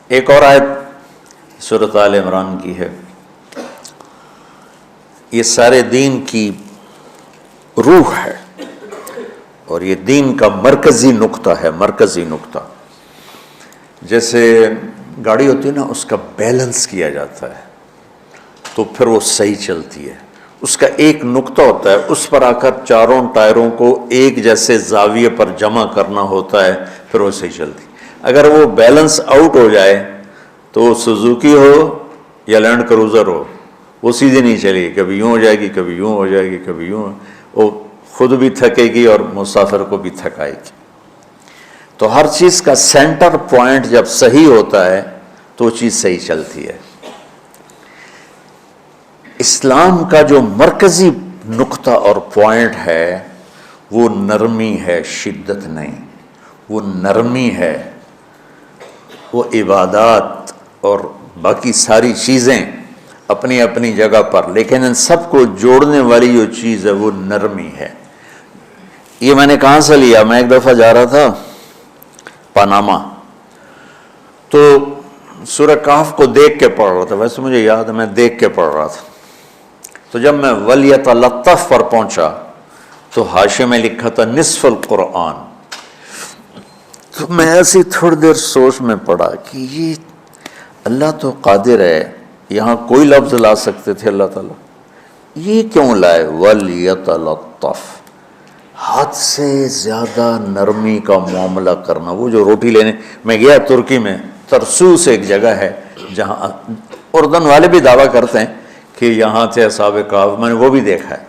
ایک اور آیت سورۃ آل عمران کی ہے، یہ سارے دین کی روح ہے اور یہ دین کا مرکزی نقطہ ہے، مرکزی نقطہ۔ جیسے گاڑی ہوتی ہے نا، اس کا بیلنس کیا جاتا ہے تو پھر وہ صحیح چلتی ہے۔ اس کا ایک نقطہ ہوتا ہے، اس پر آ کر چاروں ٹائروں کو ایک جیسے زاویے پر جمع کرنا ہوتا ہے، پھر وہ صحیح چلتی۔ اگر وہ بیلنس آؤٹ ہو جائے تو وہ سوزوکی ہو یا لینڈ کروزر ہو، وہ سیدھی نہیں چلے گی، کبھی یوں ہو جائے گی، کبھی یوں ہو جائے گی، کبھی یوں، وہ خود بھی تھکے گی اور مسافر کو بھی تھکائے گی۔ تو ہر چیز کا سینٹر پوائنٹ جب صحیح ہوتا ہے تو وہ چیز صحیح چلتی ہے۔ اسلام کا جو مرکزی نقطہ اور پوائنٹ ہے وہ نرمی ہے، شدت نہیں، وہ نرمی ہے۔ وہ عبادات اور باقی ساری چیزیں اپنی اپنی جگہ پر، لیکن ان سب کو جوڑنے والی جو چیز ہے وہ نرمی ہے۔ یہ میں نے کہاں سے لیا؟ میں ایک دفعہ جا رہا تھا پاناما، تو سورہ کہف کو دیکھ کے پڑھ رہا تھا، ویسے مجھے یاد ہے میں دیکھ کے پڑھ رہا تھا۔ تو جب میں وَلْيَتَلَطَّفْ پر پہنچا تو حاشیے میں لکھا تھا نصف القرآن۔ تو میں ایسی تھوڑی دیر سوچ میں پڑا کہ یہ اللہ تو قادر ہے، یہاں کوئی لفظ لا سکتے تھے اللہ تعالیٰ، یہ کیوں لائے وَلْيَتَلَطَّفْ؟ حد سے زیادہ نرمی کا معاملہ کرنا۔ وہ جو روٹی لینے میں گیا ترکی میں، ترسوس ایک جگہ ہے جہاں اردن والے بھی دعویٰ کرتے ہیں کہ یہاں تھے اصحاب کہف، میں نے وہ بھی دیکھا ہے،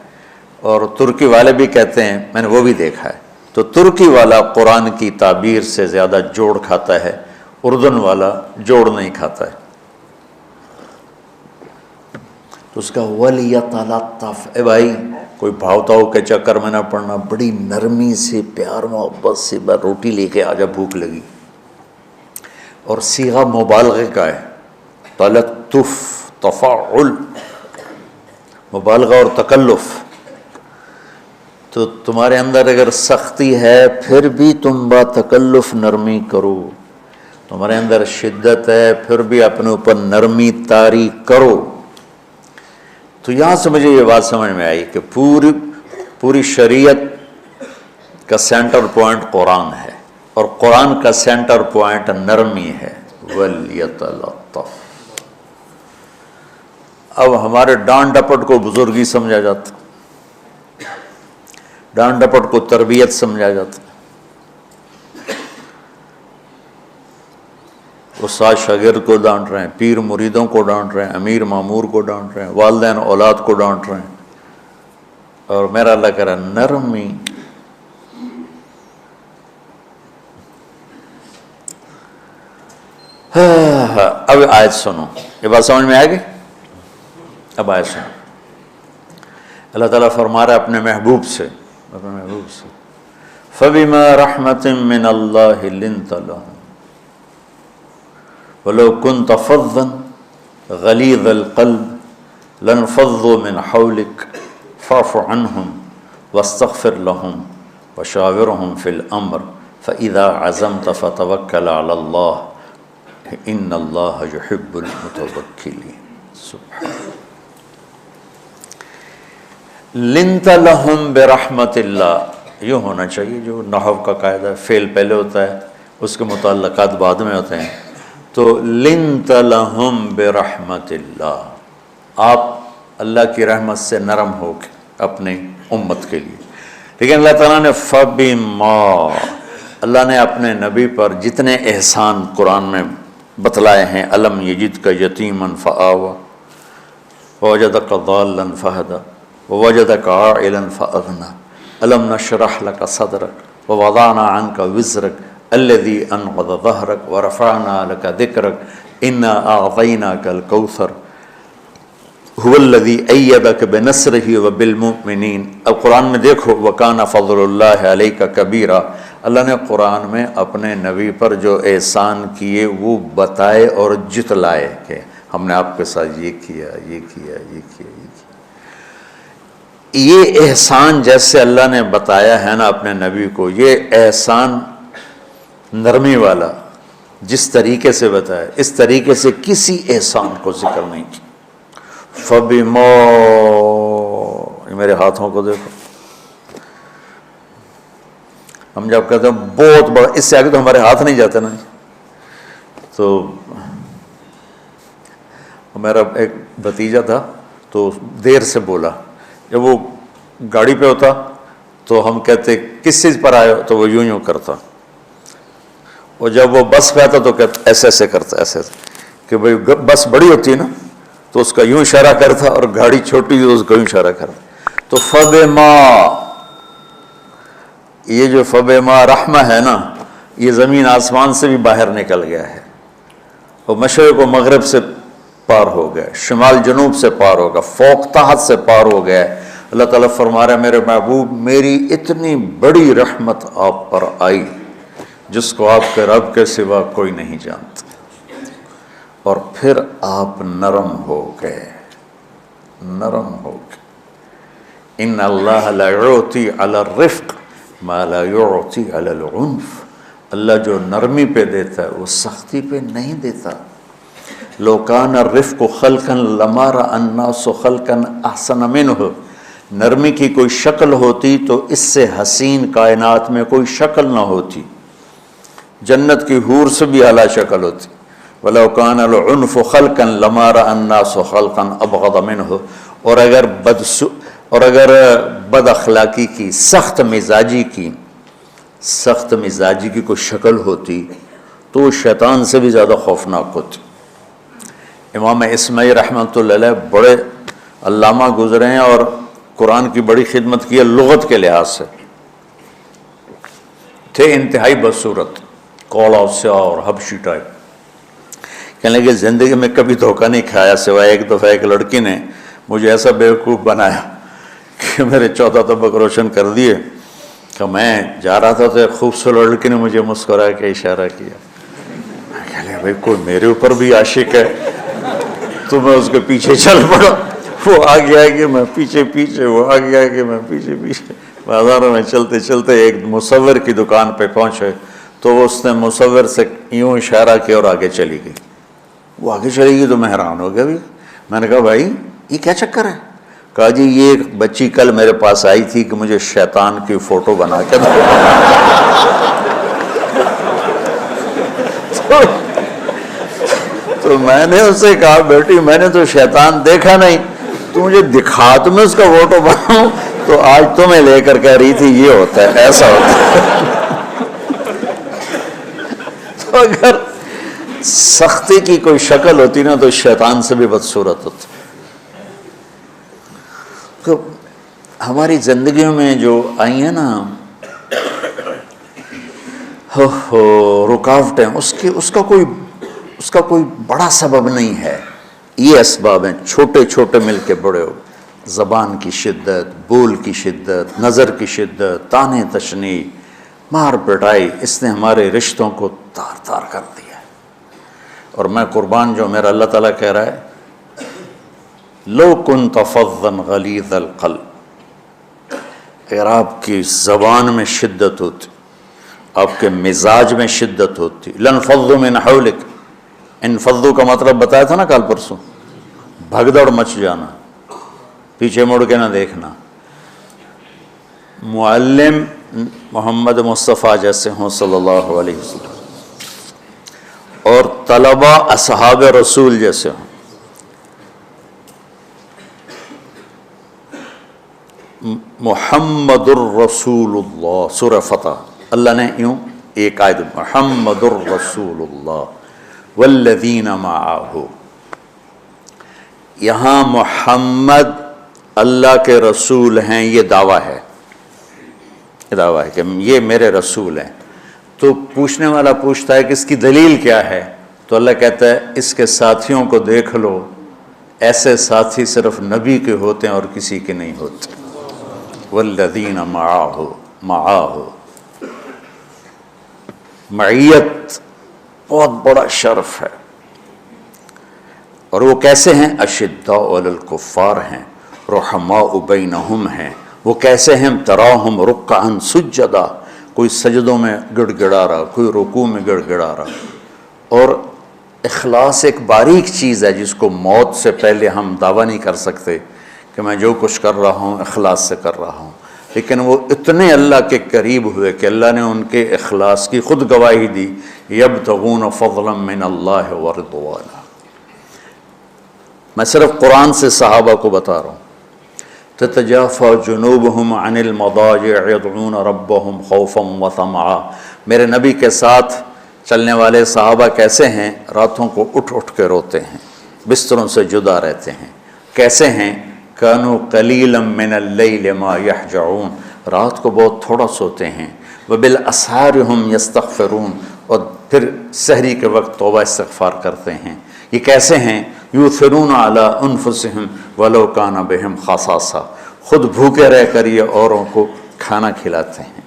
اور ترکی والے بھی کہتے ہیں میں نے وہ بھی دیکھا ہے۔ تو ترکی والا قرآن کی تعبیر سے زیادہ جوڑ کھاتا ہے، اردن والا جوڑ نہیں کھاتا ہے۔ تو اس کا وَلْيَتَلَطَّفْ، اے بھائی کوئی بھاؤ تاؤ کے چکر میں نہ پڑنا، بڑی نرمی سے پیار محبت سے روٹی لے کے آجا، بھوک لگی۔ اور صیغہ مبالغے کا ہے، تلطف، تفاعل، مبالغہ اور تکلف۔ تو تمہارے اندر اگر سختی ہے پھر بھی تم با تکلف نرمی کرو، تمہارے اندر شدت ہے پھر بھی اپنے اوپر نرمی طاری کرو۔ تو یہاں سے مجھے یہ بات سمجھ میں آئی کہ پوری شریعت کا سینٹر پوائنٹ قرآن ہے، اور قرآن کا سینٹر پوائنٹ نرمی ہے، وَلْيَتَلَطَّفْ۔ اب ہمارے ڈانٹ ڈپٹ کو بزرگی سمجھا جاتا، ڈانٹ ڈپٹ کو تربیت سمجھا جاتا، استاد شاگرد کو ڈانٹ رہے ہیں، پیر مریدوں کو ڈانٹ رہے ہیں، امیر مامور کو ڈانٹ رہے ہیں، والدین اولاد کو ڈانٹ رہے ہیں، اور میرا اللہ کہہ رہا ہے نرمی۔ اب آیت سنو، یہ بات سمجھ میں آئے گی؟ اب آیت سنو، اللہ تعالیٰ فرما رہا ہے اپنے محبوب سے، فَبِمَا رَحْمَةٍ مِّنَ اللَّهِ لِنْتَ لَهُمْ وَلَوْ كُنْتَ فَظًّا غَلِيظَ الْقَلْبِ لَانفَضُّوا مِنْ حَوْلِكَ فَاعْفُ عَنْهُمْ وَاسْتَغْفِرْ لَهُمْ وَشَاوِرْهُمْ فِي الْأَمْرِ فَإِذَا عَزَمْتَ فَتَوَكَّلْ عَلَى اللَّهِ إِنَّ اللَّهَ يُحِبُّ الْمُتَوَكِّلِينَ۔ سبحان لِنْتَ لَهُمْ بِرَحْمَةِ اللَّهِ، یوں ہونا چاہیے، جو نحو کا قاعدہ ہے، فعل پہلے ہوتا ہے اس کے متعلقات بعد میں ہوتے ہیں۔ تو لِنْتَ لَهُمْ بِرَحْمَةِ اللَّهِ، آپ اللہ کی رحمت سے نرم ہو کے اپنے امت کے لیے۔ لیکن اللہ تعالیٰ نے فَبِمَا، اللہ نے اپنے نبی پر جتنے احسان قرآن میں بتلائے ہیں، أَلَمْ يَجِدْكَ يَتِيمًا فَآوَى وَوَجَدَكَ ضَالًّا فَهَدَى وَوَجَدَكَ عَائِلًا فَأَغْنَى أَلَمْ نَشْرَحْ لَكَ صَدْرَكَ وَوَضَعْنَا عَنْكَ وِزْرَكَ الَّذِي أَنْقَضَ ظَهْرَكَ وَرَفَعْنَا لَكَ ذِكْرَكَ إِنَّا أَعْطَيْنَاكَ الْكَوْثَرَ هُوَ الَّذِي أَيَّدَكَ بِنَصْرِهِ وَبِالْمُؤْمِنِينَ۔ اب قرآن میں دیکھو وَكَانَ فَضْلُ اللَّهِ عَلَيْكَ كَبِيرًا، اللہ نے قرآن میں اپنے نبی پر جو احسان کیے وہ بتائے اور جتلائے کہ ہم نے آپ کے ساتھ یہ کیا، یہ کیا، یہ کیا، یہ کیا۔ یہ احسان جیسے اللہ نے بتایا ہے نا اپنے نبی کو، یہ احسان نرمی والا، جس طریقے سے بتایا اس طریقے سے کسی احسان کو ذکر نہیں کیا. فَبِمَا، میرے ہاتھوں کو دیکھو، ہم جب کہتے ہیں بہت بڑا، اس سے آگے تو ہمارے ہاتھ نہیں جاتے نا. تو میرا ایک بھتیجا تھا تو دیر سے بولا، جب وہ گاڑی پہ ہوتا تو ہم کہتے کس چیز پر آئے ہو، تو وہ یوں کرتا، اور جب وہ بس پہ آتا تو کہتا ایسے ایسے کرتا، ایسے کہ بھئی بس بڑی ہوتی ہے نا تو اس کا یوں اشارہ کرتا، اور گاڑی چھوٹی تو اس کا یوں اشارہ کرتا. تو فَبِمَا، یہ جو فَبِمَا رحمہ ہے نا، یہ زمین آسمان سے بھی باہر نکل گیا ہے، اور مشرق و مغرب سے پار ہو گیا، شمال جنوب سے پار ہو گیا، فوق تحت سے پار ہو گیا. اللہ تعالیٰ فرما رہا ہے میرے محبوب میری اتنی بڑی رحمت آپ پر آئی جس کو آپ کے رب کے سوا کوئی نہیں جانتا، اور پھر آپ نرم ہو گئے، نرم ہو گئے. ان اللہ لا یعطی علی الرفق ما لا یعطی علی العنف. اللہ جو نرمی پہ دیتا ہے وہ سختی پہ نہیں دیتا. لو کان الرفق خلقا لما رأى الناس خلقا احسن منہ. نرمی کی کوئی شکل ہوتی تو اس سے حسین کائنات میں کوئی شکل نہ ہوتی، جنت کی حور سے بھی اعلیٰ شکل ہوتی. وَلَوْ كَانَ الْعُنْفُ خَلْقًا لَمَا رَأَى النَّاسُ خَلْقًا أَبْغَضَ مِنْهُ. اور اگر بد اخلاقی کی، سخت مزاجی کی کوئی شکل ہوتی تو وہ شیطان سے بھی زیادہ خوفناک ہوتی. امام اسماعیل رحمۃ اللہ علیہ بڑے علامہ گزرے ہیں اور قرآن کی بڑی خدمت کی ہے لغت کے لحاظ سے، تھے انتہائی بدصورت، کوڑا سیاہ اور حبشی ٹائپ. کہنے لگے زندگی میں کبھی دھوکہ نہیں کھایا سوائے ایک دفعہ ایک لڑکی نے مجھے ایسا بیوقوف بنایا کہ میرے 14 طبق روشن کر دیے کہ میں جا رہا تھا تو ایک خوبصورت لڑکی نے مجھے مسکرا کے اشارہ کیا. میں کہہ لیا بھائی کوئی میرے اوپر بھی عاشق ہے، تو میں اس کے پیچھے چل پڑا. وہ آگے آگے میں پیچھے پیچھے، وہ آگے آگے میں پیچھے پیچھے. بازاروں میں چلتے چلتے ایک مصور کی دکان پہ پہنچے تو اس نے مصور سے یوں اشارہ کیا اور آگے چلی گئی. وہ آگے چلی گئی تو میں حیران ہو گیا. میں نے کہا بھائی یہ کیا چکر ہے؟ کہا جی یہ ایک بچی کل میرے پاس آئی تھی کہ مجھے شیطان کی فوٹو بنا کے دو. تو میں نے اس سے کہا بیٹی میں نے تو شیطان دیکھا نہیں، تو مجھے دکھا تو میں اس کا فوٹو بناؤں. تو آج تمہیں لے کر کہہ رہی تھی یہ ہوتا ہے، ایسا ہوتا ہے. تو اگر سختی کی کوئی شکل ہوتی نا تو شیطان سے بھی بدصورت ہوتی. تو ہماری زندگیوں میں جو آئی ہیں نا رکاوٹیں، اس کا کوئی بڑا سبب نہیں ہے. یہ اسباب ہیں چھوٹے چھوٹے مل کے بڑے ہو. زبان کی شدت، بول کی شدت، نظر کی شدت، تانے تشنی، مار پٹائی، اس نے ہمارے رشتوں کو تار تار کر دیا. اور میں قربان جو میرا اللہ تعالیٰ کہہ رہا ہے لو كنت فظا غلیظ القلب، اگر آپ کی زبان میں شدت ہوتی، آپ کے مزاج میں شدت ہوتی، لانفضوا من حولک. انفضوا کا مطلب بتایا تھا نا کل پرسوں، بھگدڑ مچ جانا، پیچھے مڑ کے نہ دیکھنا. معلم محمد مصطفیٰ جیسے ہوں صلی اللہ علیہ وسلم، اور طلبہ اصحاب رسول جیسے ہوں. محمد الرسول اللہ، سورہ فتح اللہ نے یوں ایک آیت محمد الرسول اللہ والذین معہ. یہاں محمد اللہ کے رسول ہیں، یہ دعویٰ ہے کہ یہ میرے رسول ہیں. تو پوچھنے والا پوچھتا ہے کہ اس کی دلیل کیا ہے؟ تو اللہ کہتا ہے اس کے ساتھیوں کو دیکھ لو، ایسے ساتھی صرف نبی کے ہوتے ہیں اور کسی کے نہیں ہوتے. والذین معاہ، معیت بہت بڑا شرف ہے. اور وہ کیسے ہیں؟ اشداء علی الکفار ہیں، رحماء بینہم ہیں. وہ کیسے ہیں؟ تراہم رکعا سجدا، کوئی سجدوں میں گڑ گڑا رہا، کوئی رکوع میں گڑ گڑا رہا. اور اخلاص ایک باریک چیز ہے جس کو موت سے پہلے ہم دعویٰ نہیں کر سکتے کہ میں جو کچھ کر رہا ہوں اخلاص سے کر رہا ہوں، لیکن وہ اتنے اللہ کے قریب ہوئے کہ اللہ نے ان کے اخلاص کی خود گواہی دی، یبتغون فضلا من اللہ ورضوانا۔ میں صرف قرآن سے صحابہ کو بتا رہا ہوں، تتجافى جنوبهم عن المضاجع يدعون ربهم خوفا وطمعا۔ میرے نبی کے ساتھ چلنے والے صحابہ کیسے ہیں؟ راتوں کو اٹھ اٹھ کے روتے ہیں، بستروں سے جدا رہتے ہیں۔ کیسے ہیں؟ كانوا قليلا من الليل ما يهجعون، رات کو بہت تھوڑا سوتے ہیں۔ وبالاسحار هم يستغفرون، اور پھر سحری کے وقت توبہ استغفار کرتے ہیں۔ یہ کیسے ہیں؟ یؤثرون علی انفسهم ولو کان بهم خصاصہ، خود بھوکے رہ کر یہ اوروں کو کھانا کھلاتے ہیں۔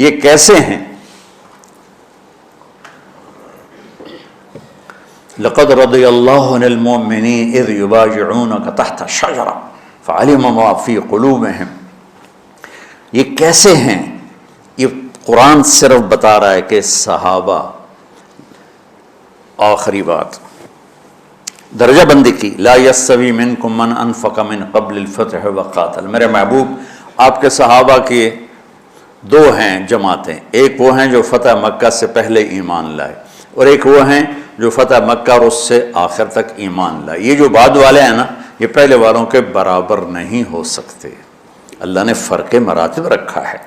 یہ کیسے ہیں؟ لقد رضی اللہ عن المؤمنین اذ یبایعونک تحت الشجرہ فعلم ما فی قلوبہم۔ یہ کیسے ہیں؟ یہ قرآن صرف بتا رہا ہے کہ صحابہ، آخری بات درجہ بندی کی، لا یستوی منکم من انفق من قبل الفتح وقاتل۔ میرے محبوب، آپ کے صحابہ کے دو ہیں جماعتیں، ایک وہ ہیں جو فتح مکہ سے پہلے ایمان لائے، اور ایک وہ ہیں جو فتح مکہ اور اس سے آخر تک ایمان لائے۔ یہ جو بعد والے ہیں نا، یہ پہلے والوں کے برابر نہیں ہو سکتے، اللہ نے فرق مراتب رکھا ہے۔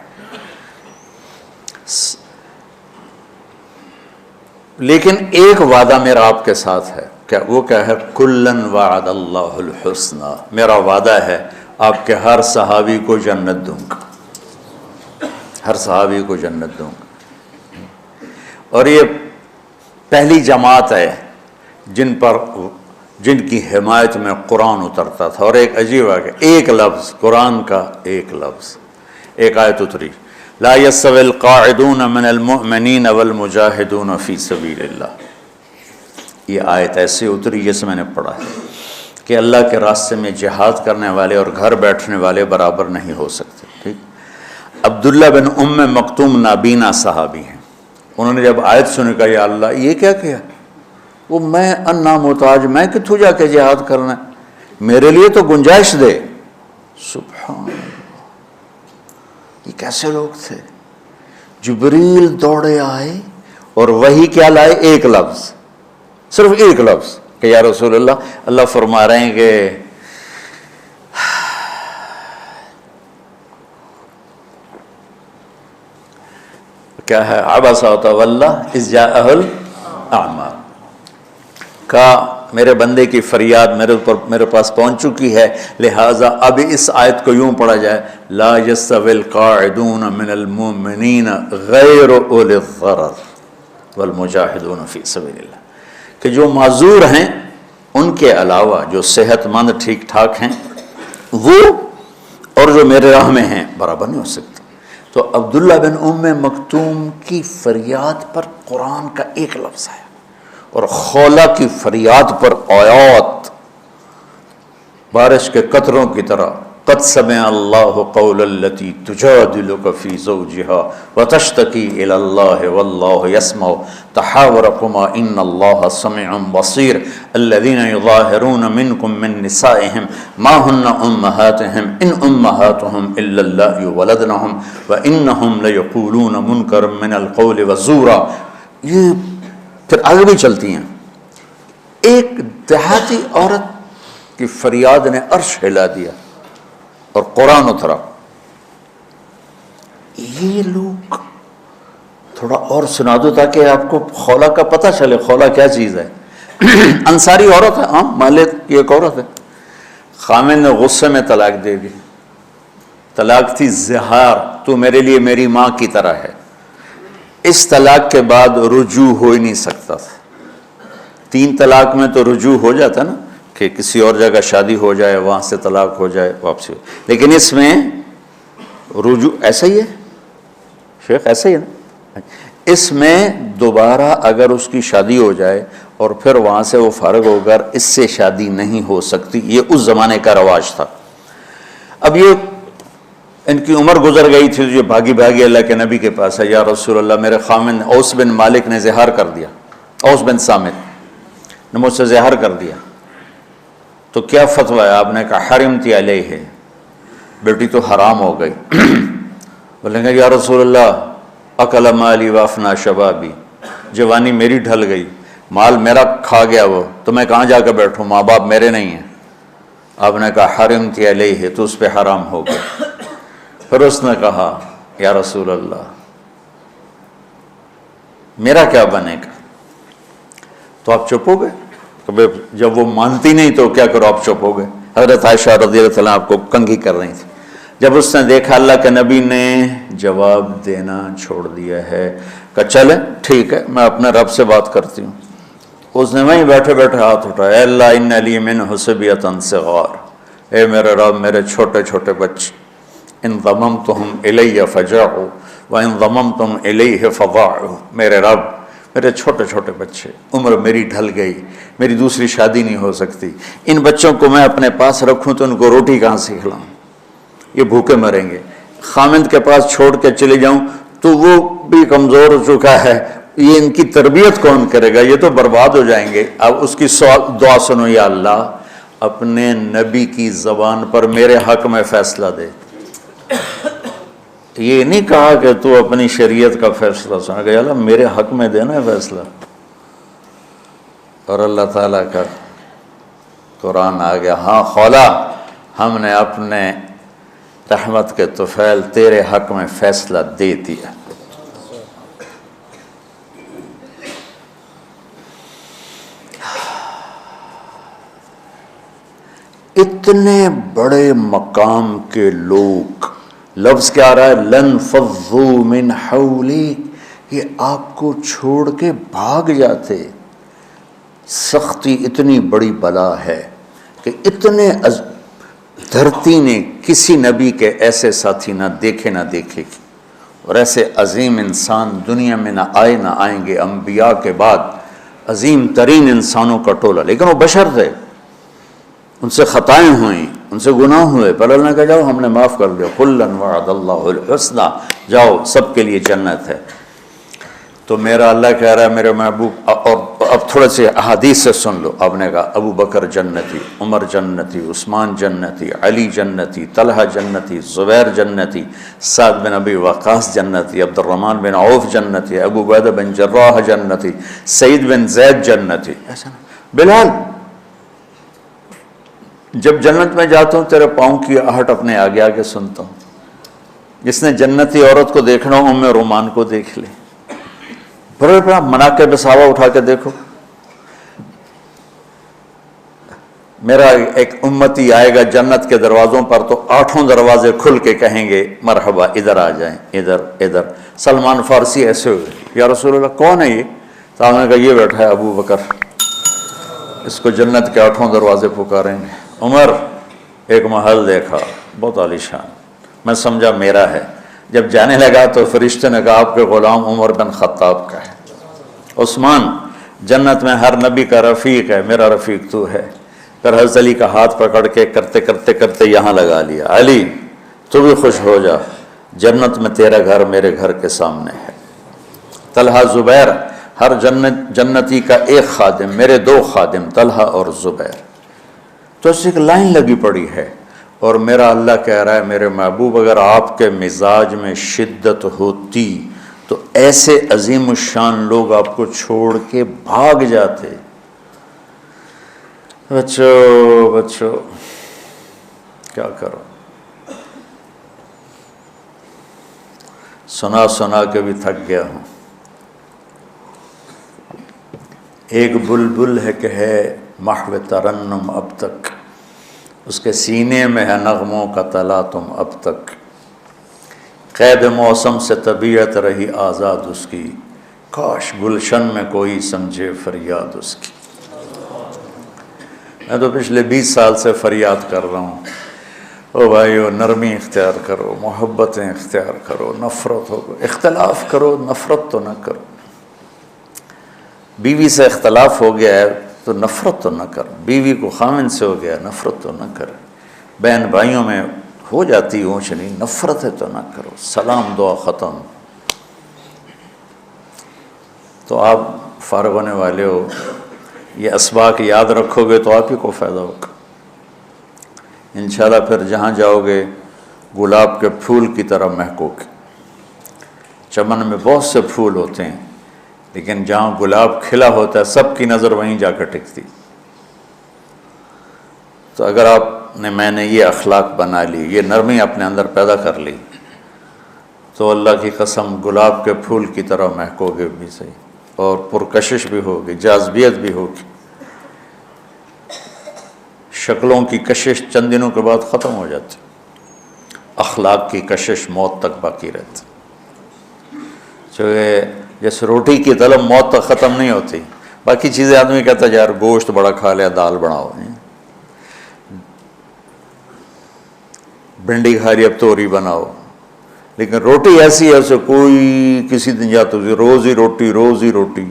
لیکن ایک وعدہ میرا آپ کے ساتھ ہے، وہ کیا ہے؟ کلن وعد اللہ الحسنى، میرا وعدہ ہے آپ کے ہر صحابی کو جنت دوں گا، ہر صحابی کو جنت دوں گا۔ اور یہ پہلی جماعت ہے جن کی حمایت میں قرآن اترتا تھا۔ اور ایک عجیب ہے کہ ایک لفظ قرآن کا، ایک لفظ، ایک آیت اتری، لا يستوي القاعدون من المؤمنین والمجاہدون فی سبیل اللہ۔ یہ آیت ایسے اتری جیسے میں نے پڑھا ہے کہ اللہ کے راستے میں جہاد کرنے والے اور گھر بیٹھنے والے برابر نہیں ہو سکتے۔ ٹھیک، عبداللہ بن ام مکتوم نابینا صحابی ہیں، انہوں نے جب آیت سنی کہا یا اللہ یہ کیا کیا؟ وہ میں انا محتاج، میں کتوں جا کے جہاد کرنا ہے، میرے لیے تو گنجائش دے۔ سبحان اللہ، یہ کیسے لوگ تھے؟ جبریل دوڑے آئے اور وہی کیا لائے؟ ایک لفظ، صرف ایک لفظ کہ یا رسول اللہ، اللہ فرما رہے ہیں کہ کیا ہے؟ عبس وتولی اذ جاءہ الاعمی، کہا میرے بندے کی فریاد میرے پاس پہنچ چکی ہے، لہٰذا اب اس آیت کو یوں پڑھا جائے، لا یستوی القاعدون من المؤمنین غیر اولی الضرر والمجاہدون فی سبیل اللہ، کہ جو معذور ہیں ان کے علاوہ جو صحت مند ٹھیک ٹھاک ہیں وہ اور جو میرے راہ میں ہیں برابر نہیں ہو سکتے۔ تو عبداللہ بن ام مکتوم کی فریاد پر قرآن کا ایک لفظ ہے، اور خولہ کی فریاد پر آیات بارش کے قطروں کی طرح، قد سمع اللہ قول التی تجادلک فی زوجها وتشتکی الی اللہ واللہ یسمع تحاورکما ان اللہ سمیع بصیر الذین یظاہرون منکم من نسائہم ما ہن امہاتہم ان امہاتہم الا اللہ ولدنہم وانہم لیقولون منکرا من القول وزورا۔ یہ پھر آگے بھی چلتی ہیں۔ ایک دیہاتی عورت کی فریاد نے عرش ہلا دیا اور قرآن اترا۔ یہ لوگ تھوڑا اور سنا دو تاکہ آپ کو خولہ کا پتہ چلے، خولہ کیا چیز ہے۔ انصاری عورت ہے، ہاں مالک کی ایک عورت ہے، خامن نے غصے میں طلاق دے دی، طلاق تھی زہار، تو میرے لیے میری ماں کی طرح ہے۔ اس طلاق کے بعد رجوع ہو ہی نہیں سکتا تھا۔ 3 طلاق میں تو رجوع ہو جاتا نا، کہ کسی اور جگہ شادی ہو جائے، وہاں سے طلاق ہو جائے، واپسی ہو، لیکن اس میں رجوع ایسا ہی ہے شیخ، ایسا ہی ہے نا، اس میں دوبارہ اگر اس کی شادی ہو جائے اور پھر وہاں سے وہ فارغ ہو کر اس سے شادی نہیں ہو سکتی، یہ اس زمانے کا رواج تھا۔ اب یہ ان کی عمر گزر گئی تھی، جو بھاگی بھاگی اللہ کے نبی کے پاس ہے، یا رسول اللہ میرے خامن اوس بن مالک نے زہار کر دیا، اوس بن صامت نے مجھ سے زہر کر دیا، تو کیا فتویٰ ہے؟ آپ نے کہا حرمتی علیہ ہے، بیٹی تو حرام ہو گئی۔ بولیں گے یا رسول اللہ اکل مالی وافنا شبابی، جوانی میری ڈھل گئی، مال میرا کھا گیا وہ، تو میں کہاں جا کے بیٹھوں، ماں باپ میرے نہیں ہیں۔ آپ نے کہا حرمتی علیہ ہے، تو اس پہ حرام ہو گیا۔ پھر اس نے کہا یا رسول اللہ میرا کیا بنے گا؟ تو آپ چپ ہو گئے؟ کہ جب وہ مانتی نہیں تو کیا کرو، آپ چپ ہو گئے۔ حضرت عائشہ رضی اللہ عنہ آپ کو کنگھی کر رہی تھی۔ جب اس نے دیکھا اللہ کے نبی نے جواب دینا چھوڑ دیا ہے کہ چلے ٹھیک ہے میں اپنے رب سے بات کرتی ہوں، اس نے وہیں بیٹھے بیٹھے ہاتھ اٹھایا، اے اللہ ان لی منہ صبیۃ صغار، اے میرے رب میرے چھوٹے چھوٹے بچے، ان ضممتہم الی فجعوا وان ضممتم الیہ فضاعوا، میرے رب میرے چھوٹے چھوٹے بچے، عمر میری ڈھل گئی، میری دوسری شادی نہیں ہو سکتی، ان بچوں کو میں اپنے پاس رکھوں تو ان کو روٹی کہاں سے کھلاؤں، یہ بھوکے مریں گے، خامند کے پاس چھوڑ کے چلے جاؤں تو وہ بھی کمزور ہو چکا ہے، یہ ان کی تربیت کون کرے گا، یہ تو برباد ہو جائیں گے۔ اب اس کی دعا سنو، یا اللہ اپنے نبی کی زبان پر میرے حق میں فیصلہ دے۔ یہ نہیں کہا کہ تو اپنی شریعت کا فیصلہ سنا، کہ اللہ میرے حق میں دینا ہے فیصلہ۔ اور اللہ تعالیٰ کا قرآن آ گیا، ہاں خولا ہم نے اپنے رحمت کے طفیل تیرے حق میں فیصلہ دے دیا۔ اتنے بڑے مقام کے لوگ، لفظ کیا آ رہا ہے؟ لن فضوا من حولی، یہ آپ کو چھوڑ کے بھاگ جاتے۔ سختی اتنی بڑی بلا ہے کہ اتنے دھرتی نے کسی نبی کے ایسے ساتھی نہ دیکھے نہ دیکھے گی، اور ایسے عظیم انسان دنیا میں نہ آئیں گے انبیاء کے بعد، عظیم ترین انسانوں کا ٹولہ، لیکن وہ بشر تھے، ان سے خطائیں ہوئیں، ان سے گناہ ہوئے، پر اللہ نے کہا جاؤ ہم نے معاف کر دیا، کلا وعد اللہ الحسنی، جاؤ سب کے لیے جنت ہے۔ تو میرا اللہ کہہ رہا ہے میرے محبوب، اور اب تھوڑے سے احادیث سے سن لو۔ آپ نے کہا ابو بکر جنتی، عمر جنتی، عثمان جنتی، علی جنتی، طلحہ جنتی، زبیر جنتی، سعد بن ابی وقاص جنتی، عبد الرحمن بن عوف جنتی، ابو عبیدہ بن جراح جنتی، سعید بن زید جنتی، ایسا نا بلال جب جنت میں جاتا ہوں تیرے پاؤں کی آہٹ اپنے آگے آگے سنتا ہوں۔ جس نے جنتی عورت کو دیکھنا ہو ام رومان کو دیکھ لے، بڑے بڑا مناقب صحابہ اٹھا کے دیکھو۔ میرا ایک امتی آئے گا جنت کے دروازوں پر تو 8 دروازے کھل کے کہیں گے مرحبا ادھر آ جائیں، ادھر ادھر۔ سلمان فارسی ایسے ہوئے، یا رسول اللہ کون ہے یہ؟ تو آپ نے کہا یہ بیٹھا ہے ابو بکر، اس کو جنت کے 8 دروازے پکاریں گے۔ عمر ایک محل دیکھا بہت عالیشان، میں سمجھا میرا ہے، جب جانے لگا تو فرشتے نے کہا آپ کے غلام عمر بن خطاب کا ہے۔ عثمان جنت میں ہر نبی کا رفیق ہے، میرا رفیق تو ہے۔ پھر حضرت علی کا ہاتھ پکڑ کے کرتے کرتے کرتے یہاں لگا لیا، علی تو بھی خوش ہو جا، جنت میں تیرا گھر میرے گھر کے سامنے ہے۔ طلحہ زبیر، ہر جنتی کا ایک خادم، میرے 2 خادم طلحہ اور زبیر۔ تو اس ایک لائن لگی پڑی ہے، اور میرا اللہ کہہ رہا ہے میرے محبوب اگر آپ کے مزاج میں شدت ہوتی تو ایسے عظیم الشان لوگ آپ کو چھوڑ کے بھاگ جاتے۔ بچو کیا کرو، سنا سنا کے بھی تھک گیا ہوں۔ ایک بلبل ہے کہ ہے محو ترنم اب تک، اس کے سینے میں ہے نغموں کا تلا تم اب تک، قید موسم سے طبیعت رہی آزاد اس کی، کاش گلشن میں کوئی سمجھے فریاد اس کی۔ میں تو پچھلے 20 سال سے فریاد کر رہا ہوں، او بھائیو نرمی اختیار کرو، محبتیں اختیار کرو، نفرت ہو، اختلاف کرو نفرت تو نہ کرو۔ بیوی سے اختلاف ہو گیا ہے تو نفرت تو نہ کر، بیوی کو خامن سے ہو گیا نفرت تو نہ کر، بہن بھائیوں میں ہو جاتی اونچ نہیں، نفرت ہے تو نہ کرو، سلام دعا ختم۔ تو آپ فارغ ہونے والے ہو، یہ اسباق یاد رکھو گے تو آپ ہی کو فائدہ ہوگا انشاءاللہ۔ پھر جہاں جاؤ گے گلاب کے پھول کی طرح مہکو گے۔ چمن میں بہت سے پھول ہوتے ہیں، لیکن جہاں گلاب کھلا ہوتا ہے سب کی نظر وہیں جا کر ٹکتی۔ تو اگر میں نے یہ اخلاق بنا لی، یہ نرمی اپنے اندر پیدا کر لی، تو اللہ کی قسم گلاب کے پھول کی طرح مہکو گے بھی صحیح، اور پرکشش بھی ہوگی، جاذبیت بھی ہوگی۔ شکلوں کی کشش چند دنوں کے بعد ختم ہو جاتی، اخلاق کی کشش موت تک باقی رہتی۔ جیسے روٹی کی طلب موت تک ختم نہیں ہوتی، باقی چیزیں آدمی کہتا ہے یار گوشت بڑا کھا لیا، دال بناؤ، بھنڈی کھا لی اب توری بناؤ، لیکن روٹی ایسی ہے اسے کوئی کسی دن جاتا روز ہی روٹی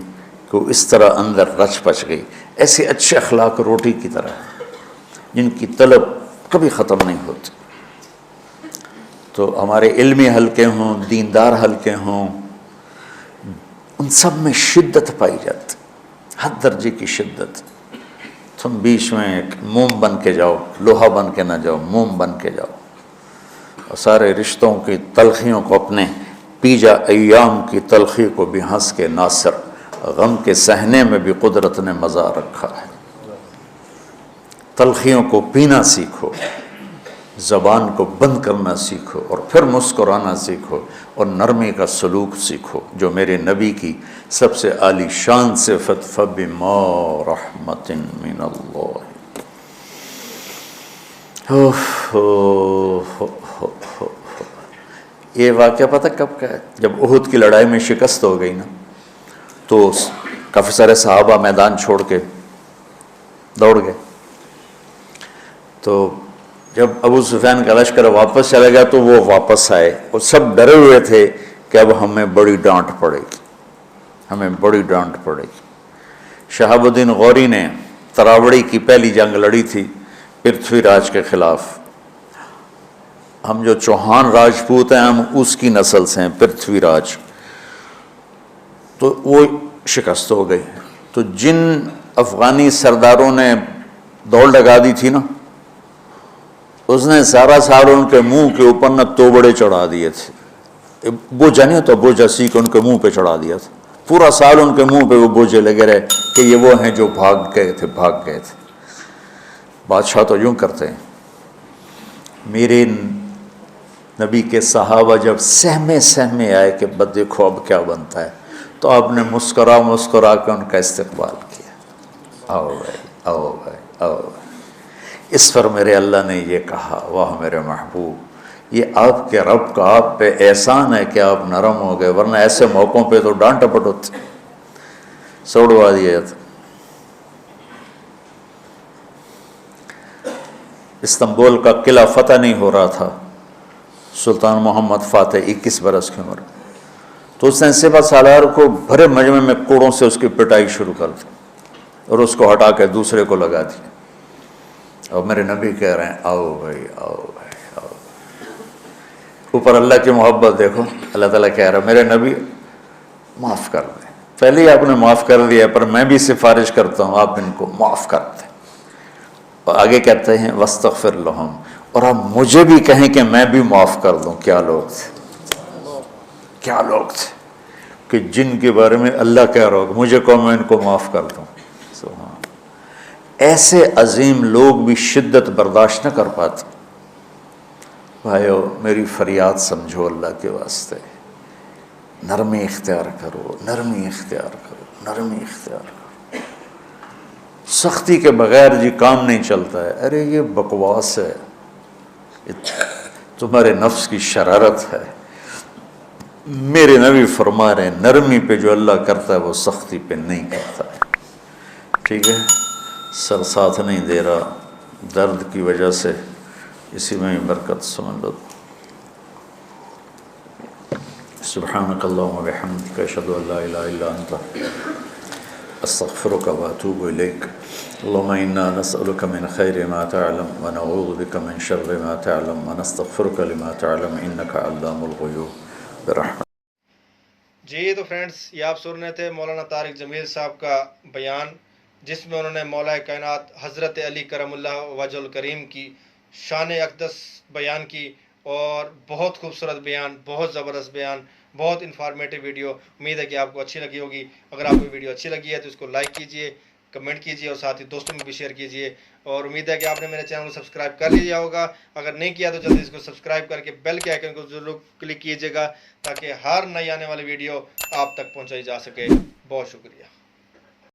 کو اس طرح اندر رچ پچ گئی۔ ایسے اچھے اخلاق روٹی کی طرح ہیں جن کی طلب کبھی ختم نہیں ہوتی۔ تو ہمارے علمی حلقے ہوں، دیندار حلقے ہوں، ان سب میں شدت پائی جاتی، ہر درجے کی شدت۔ تم بیچ میں ایک موم بن کے جاؤ، لوہا بن کے نہ جاؤ، موم بن کے جاؤ، اور سارے رشتوں کی تلخیوں کو اپنے پی جا، ایام کی تلخی کو بھی ہنس کے ناصر، غم کے سہنے میں بھی قدرت نے مزہ رکھا ہے۔ تلخیوں کو پینا سیکھو، زبان کو بند کرنا سیکھو، اور پھر مسکرانا سیکھو، اور نرمی کا سلوک سیکھو جو میرے نبی کی سب سے عالی شان صفت فَبِمَا رَحْمَةٍ مِّنَ اللَّهِ۔ یہ واقعہ پتہ کب کا ہے؟ جب احد کی لڑائی میں شکست ہو گئی نا، تو کافی سارے صحابہ میدان چھوڑ کے دوڑ گئے۔ تو جب ابو سفیان کا لشکر واپس چلے گیا تو وہ واپس آئے، اور سب ڈرے ہوئے تھے کہ اب ہمیں بڑی ڈانٹ پڑے گی، ہمیں بڑی ڈانٹ پڑے گی۔ شہاب الدین غوری نے تراوڑی کی پہلی جنگ لڑی تھی پرتھوی راج کے خلاف۔ ہم جو چوہان راجپوت ہیں ہم اس کی نسل سے ہیں، پرتھوی راج، تو وہ شکست ہو گئی۔ تو جن افغانی سرداروں نے دوڑ لگا دی تھی نا، اس نے سارا سال ان کے منہ کے اوپر نہ توبڑے چڑھا دیے تھے، بوجھا نہیں ہوتا، بوجھا سیکھ ان کے منہ پہ چڑھا دیا تھا، پورا سال ان کے منہ پہ وہ بوجھے لگے رہے کہ یہ وہ ہیں جو بھاگ گئے تھے۔ بادشاہ تو یوں کرتے ہیں۔ میرے نبی کے صحابہ جب سہمے آئے کہ بس دیکھو اب کیا بنتا ہے، تو آپ نے مسکرا کے ان کا استقبال کیا، آؤ بھائی آؤ بھائی آؤ بھائی۔ اس پر میرے اللہ نے یہ کہا، واہ میرے محبوب، یہ آپ کے رب کا آپ پہ احسان ہے کہ آپ نرم ہو گئے، ورنہ ایسے موقعوں پہ تو ڈانٹ ٹپٹ ہوتی، سوڑوا دیا جاتا۔ استنبول کا قلعہ فتح نہیں ہو رہا تھا، سلطان محمد فاتح 21 برس کی عمر، تو اس نے سپہ سالار کو بھرے مجمع میں کوڑوں سے اس کی پٹائی شروع کر دی، اور اس کو ہٹا کے دوسرے کو لگا دیا۔ اور میرے نبی کہہ رہے ہیں آؤ بھائی آؤ بھائی آؤ۔ اوپر اللہ کی محبت دیکھو، اللہ تعالیٰ کہہ رہا ہے میرے نبی معاف کر دیں، پہلے ہی آپ نے معاف کر دیا، پر میں بھی سفارش کرتا ہوں آپ ان کو معاف کر دیں۔ اور آگے کہتے ہیں وَاسْتَغْفِرْ لَهُمْ، اور آپ مجھے بھی کہیں کہ میں بھی معاف کر دوں۔ کیا لوگ تھے کہ جن کے بارے میں اللہ کہہ رہا ہوگا مجھے کہو میں ان کو معاف کر دوں۔ سبحان، ایسے عظیم لوگ بھی شدت برداشت نہ کر پاتے۔ بھائیو میری فریاد سمجھو اللہ کے واسطے، نرمی اختیار کرو، نرمی اختیار کرو، نرمی اختیار کرو۔ سختی کے بغیر جی کام نہیں چلتا ہے، ارے یہ بکواس ہے، تمہارے نفس کی شرارت ہے۔ میرے نبی فرما رہے ہیں نرمی پہ جو اللہ کرتا ہے وہ سختی پہ نہیں کرتا ہے۔ ٹھیک ہے، سر ساتھ نہیں دے رہا درد کی وجہ سے، اسی میں برکت سمجھ لو۔ سبحانک اللہم و بحمدک، اشہد ان لا الہ الا انت، استغفرک و اتوب الیک۔ اللہم انا نسألک من خیر ما تعلم ونعوذ بک من شر ما تعلم ونستغفرک لما تعلم انک علام الغیوب برحمتک۔ جی تو فرینڈس، یہ آپ سن رہے تھے مولانا طارق جمیل صاحب کا بیان، جس میں انہوں نے مولا کائنات حضرت علی کرم اللہ وجہ الکریم کی شان اقدس بیان کی، اور بہت خوبصورت بیان، بہت زبردست بیان، بہت انفارمیٹیو ویڈیو۔ امید ہے کہ آپ کو اچھی لگی ہوگی۔ اگر آپ کو ویڈیو اچھی لگی ہے تو اس کو لائک کیجئے، کمنٹ کیجئے، اور ساتھ ہی دوستوں میں بھی شیئر کیجئے، اور امید ہے کہ آپ نے میرے چینل کو سبسکرائب کر لیا ہوگا۔ اگر نہیں کیا تو جلدی اس کو سبسکرائب کر کے بیل کے آئیکن کو ضرور کلک کیجئے گا، تاکہ ہر نئی آنے والی ویڈیو آپ تک پہنچائی جا سکے۔ بہت شکریہ۔